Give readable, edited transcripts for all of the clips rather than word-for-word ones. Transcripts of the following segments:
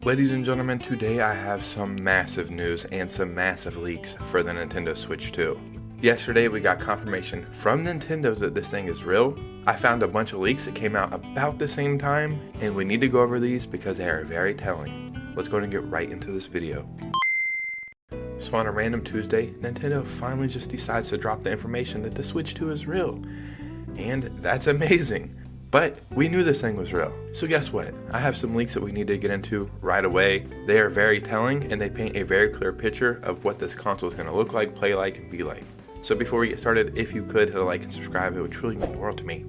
Ladies and gentlemen, today I have some massive news and some massive leaks for the Nintendo Switch 2. Yesterday we got confirmation from Nintendo that this thing is real. I found a bunch of leaks that came out about the same time, and we need to go over these because they are very telling. Let's go ahead and get right into this video. So on a random Tuesday, Nintendo finally just decides to drop the information that the Switch 2 is real. And that's amazing. But we knew this thing was real. So guess what? I have some leaks that we need to get into right away. They are very telling and they paint a very clear picture of what this console is going to look like, play like, and be like. So before we get started, if you could hit a like and subscribe, it would truly mean the world to me.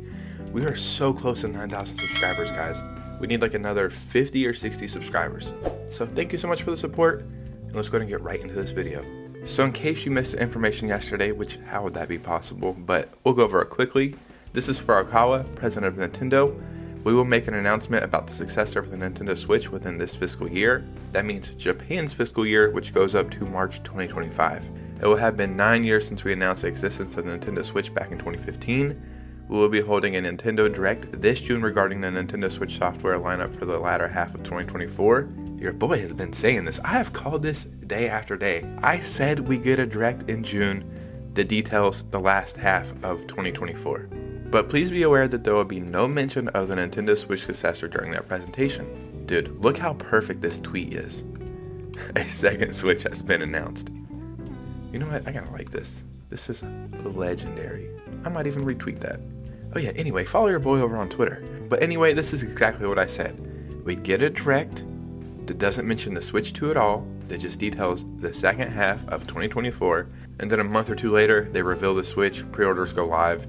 We are so close to 9,000 subscribers, guys. We need like another 50 or 60 subscribers. So thank you so much for the support, and let's go ahead and get right into this video. So in case you missed the information yesterday, which how would that be possible, but we'll go over it quickly. This is Furukawa, president of Nintendo. We will make an announcement about the successor of the Nintendo Switch within this fiscal year. That means Japan's fiscal year, which goes up to March 2025. It will have been 9 years since we announced the existence of the Nintendo Switch back in 2015. We will be holding a Nintendo Direct this June regarding the Nintendo Switch software lineup for the latter half of 2024. Your boy has been saying this. I have called this day after day. I said we get a Direct in June that details the last half of 2024. But please be aware that there will be no mention of the Nintendo Switch successor during that presentation. Dude, look how perfect this tweet is. A second Switch has been announced. You know what? I gotta like this. This is legendary. I might even retweet that. Oh yeah, anyway, follow your boy over on Twitter. But anyway, this is exactly what I said. We get a Direct that doesn't mention the Switch 2 at all, that just details the second half of 2024, and then a month or two later, they reveal the Switch, pre-orders go live.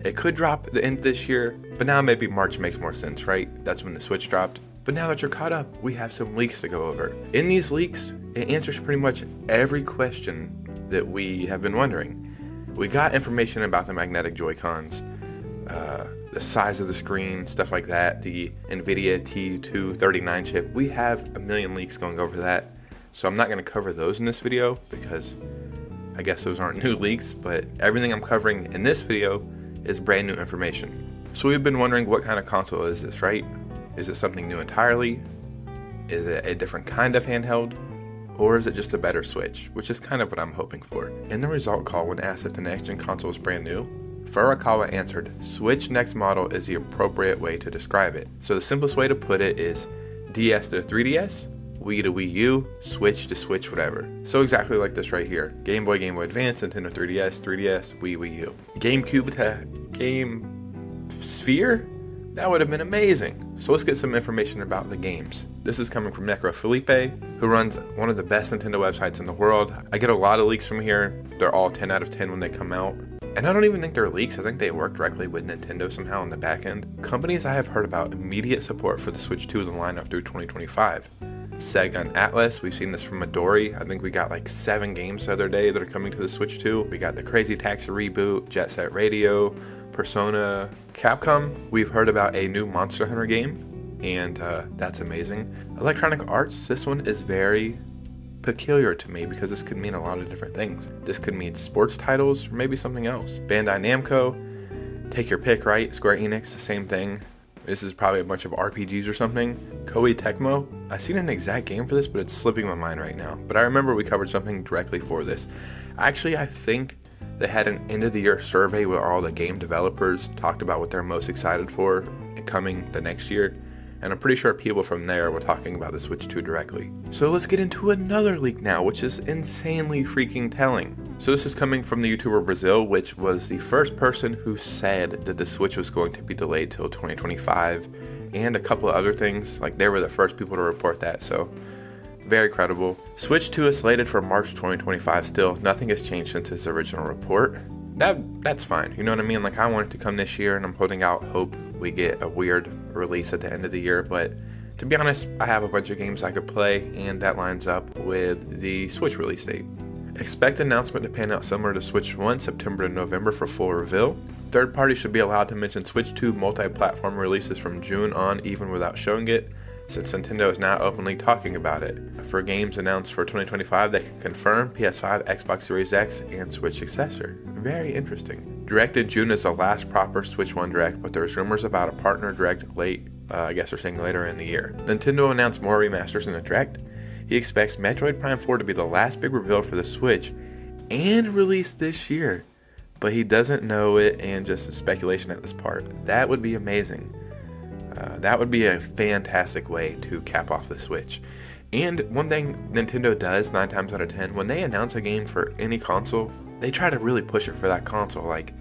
It could drop at the end of this year, but now maybe March makes more sense, right? That's when the Switch dropped. But now that you're caught up, we have some leaks to go over. In these leaks, it answers pretty much every question that we have been wondering. We got information about the magnetic Joy-Cons, the size of the screen, stuff like that, the NVIDIA T239 chip. We have a million leaks going over that, so I'm not going to cover those in this video because I guess those aren't new leaks, but everything I'm covering in this video is brand new information. So we've been wondering, what kind of console is this, right? Is it something new entirely? Is it a different kind of handheld? Or is it just a better Switch, which is kind of what I'm hoping for. In the result call, when asked if the next-gen console is brand new, Furukawa answered, Switch next model is the appropriate way to describe it. So the simplest way to put it is DS to 3DS, Wii to Wii U, Switch to Switch whatever. So exactly like this right here. Game Boy, Game Boy Advance, Nintendo 3DS, 3DS, Wii, Wii U. GameCube to Game Sphere? That would have been amazing. So let's get some information about the games. This is coming from Necro Felipe, who runs one of the best Nintendo websites in the world. I get a lot of leaks from here. They're all 10 out of 10 when they come out. And I don't even think they're leaks. I think they work directly with Nintendo somehow on the back end. Companies I have heard about immediate support for the Switch 2 in the lineup through 2025. Sega and Atlas, we've seen this from Midori. I think we got like 7 games the other day that are coming to the Switch 2. We got the Crazy Taxi reboot, Jet Set Radio, Persona. Capcom, we've heard about a new Monster Hunter game, and that's amazing. Electronic Arts, this one is very peculiar to me because this could mean a lot of different things. This could mean sports titles or maybe something else. Bandai Namco, take your pick, right? Square Enix, the same thing. This is probably a bunch of RPGs or something. Koei Tecmo, I've seen an exact game for this, but it's slipping my mind right now. But I remember we covered something directly for this. Actually, I think they had an end of the year survey where all the game developers talked about what they're most excited for coming the next year. And I'm pretty sure people from there were talking about the Switch 2 directly. So let's get into another leak now, which is insanely freaking telling. So this is coming from the YouTuber Brazil, which was the first person who said that the Switch was going to be delayed till 2025, and a couple of other things. Like, they were the first people to report that, so very credible. Switch 2 is slated for March 2025 still. Nothing has changed since his original report. That's fine, you know what I mean? Like, I want it to come this year, and I'm holding out hope we get a weird release at the end of the year, but to be honest, I have a bunch of games I could play, and that lines up with the Switch release date. Expect announcement to pan out similar to Switch 1, September to November for full reveal. Third parties should be allowed to mention Switch 2 multi-platform releases from June on, even without showing it, since Nintendo is now openly talking about it. For games announced for 2025, they can confirm PS5, Xbox Series X, and Switch successor. Very interesting. Direct in June is the last proper Switch 1 Direct, but there's rumors about a partner Direct late I guess they're saying later in the year. Nintendo announced more remasters in the Direct. He expects Metroid Prime 4 to be the last big reveal for the Switch and release this year. But he doesn't know it, and just speculation at this part. That would be amazing. That would be a fantastic way to cap off the Switch. And one thing Nintendo does 9 times out of 10, when they announce a game for any console, they try to really push it for that console. Like,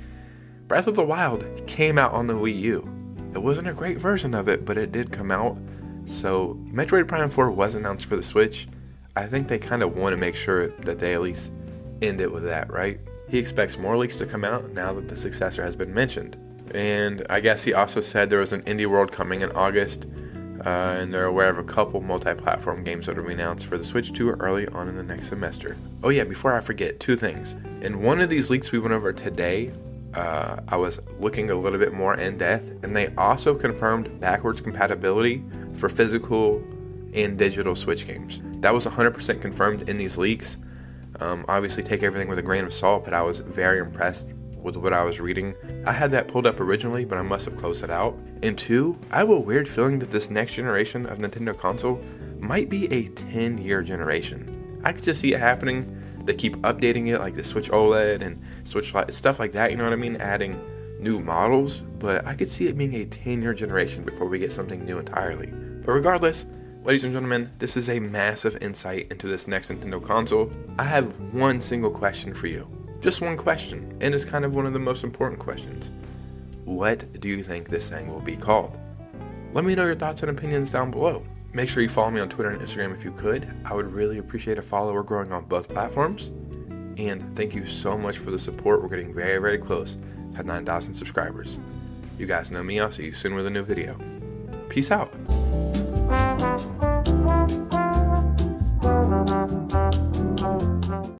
Breath of the Wild came out on the Wii U. It wasn't a great version of it, but it did come out. So Metroid Prime 4 was announced for the Switch. I think they kind of want to make sure that they at least end it with that, right? He expects more leaks to come out now that the successor has been mentioned. And I guess he also said there was an Indie World coming in August, and they're aware of a couple multi-platform games that will be announced for the Switch 2 early on in the next semester. Oh yeah, before I forget, 2 things. In one of these leaks we went over today, I was looking a little bit more in depth, and they also confirmed backwards compatibility for physical and digital Switch games. That was 100% confirmed in these leaks. Obviously take everything with a grain of salt, but I was very impressed with what I was reading. I had that pulled up originally, but I must have closed it out. And 2, I have a weird feeling that this next generation of Nintendo console might be a 10-year generation. I could just see it happening. They keep updating it, like the Switch OLED and Switch Lite, stuff like that, you know what I mean? Adding new models, but I could see it being a 10-year generation before we get something new entirely. But regardless, ladies and gentlemen, this is a massive insight into this next Nintendo console. I have one single question for you. Just one question, and it's kind of one of the most important questions. What do you think this thing will be called? Let me know your thoughts and opinions down below. Make sure you follow me on Twitter and Instagram if you could. I would really appreciate a follow. We're growing on both platforms. And thank you so much for the support. We're getting very, very close to 9,000 subscribers. You guys know me. I'll see you soon with a new video. Peace out.